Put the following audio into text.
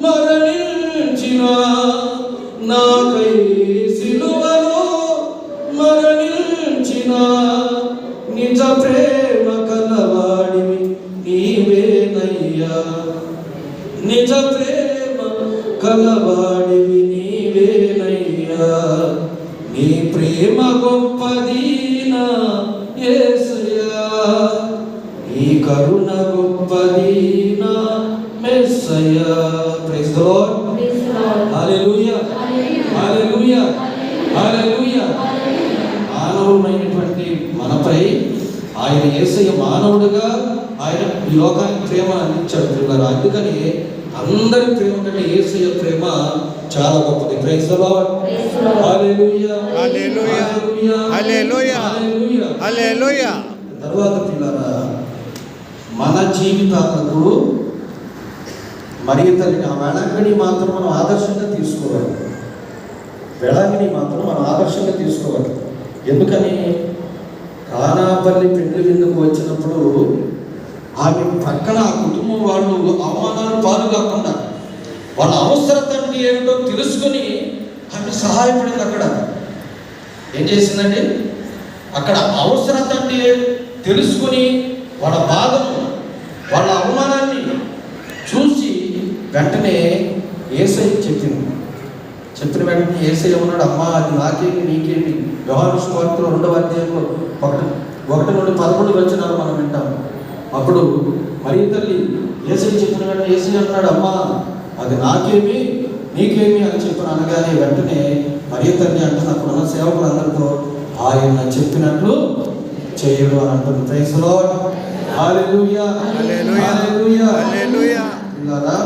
మరణించిన నాకై సిలువలో మరణించిన నిజ ప్రేమ కలవాడివి నీవేనయ్యా, నిజ ప్రేమ కలవాడివి నీవేనయ్యా. నీ ప్రేమ గొప్పది నా యేసయ్యా, నీ కరుణ గొప్పది నా మెస్సయ్యా. Praise the Lord. Hallelujah, hallelujah, hallelujah. మానవుడైనటువంటి మనపై ఆయన యేసయ్య మానవుడిగా ఆయన ఈ లోకానికి ప్రేమ అందించాడు పిల్లలు. అందుకని అందరి ప్రేమ కంటే యేసయ్య ప్రేమ చాలా గొప్పది. Praise the Lord. Hallelujah, hallelujah, hallelujah, hallelujah, hallelujah. తర్వాత పిల్లరా, మన జీవితాలకు మరియు తల్లిని ఆ వేళాంగిని మాత్రం మనం ఆదర్శంగా తీసుకోవాలి. వేళాంగిని మాత్రం మనం ఆదర్శంగా తీసుకోవాలి. ఎందుకని కానాపల్లి పెళ్లి విందుకు వచ్చినప్పుడు ఆమె ప్రక్కన ఆ కుటుంబం వాళ్ళు అవమానాలు పాలు కాకుండా వాళ్ళ అవసరత అంటే ఏమిటో తెలుసుకొని ఆమె సహాయపడింది. అక్కడ ఏం చేసిందండి? అక్కడ అవసరత అంటే తెలుసుకొని వాళ్ళ బాధను వాళ్ళ అవమానాన్ని చూసి వెంటనే యేసయ్య చెప్పింది. చెప్పిన వెంటనే యేసయ్య ఉన్నాడు, అమ్మా అది నాకేమి నీకేమి. యోహాను సువార్తలో 2వ అధ్యాయంలో 1-11 మనం వింటాం. అప్పుడు మరియ తల్లి యేసయ్య చెప్పిన వెంటనే యేసయ్య అన్నాడు, అమ్మా అది నాకేమి నీకేమి అని చెప్పిన అనగానే వెంటనే మరియ తల్లి అంటున్న అక్కడ ఉన్న సేవకులందరితో ఆయన చెప్పినట్లు చేయడు అని అంటుంది. Praise the Lord. Hallelujah, hallelujah, hallelujah, hallelujah. పిల్లరా,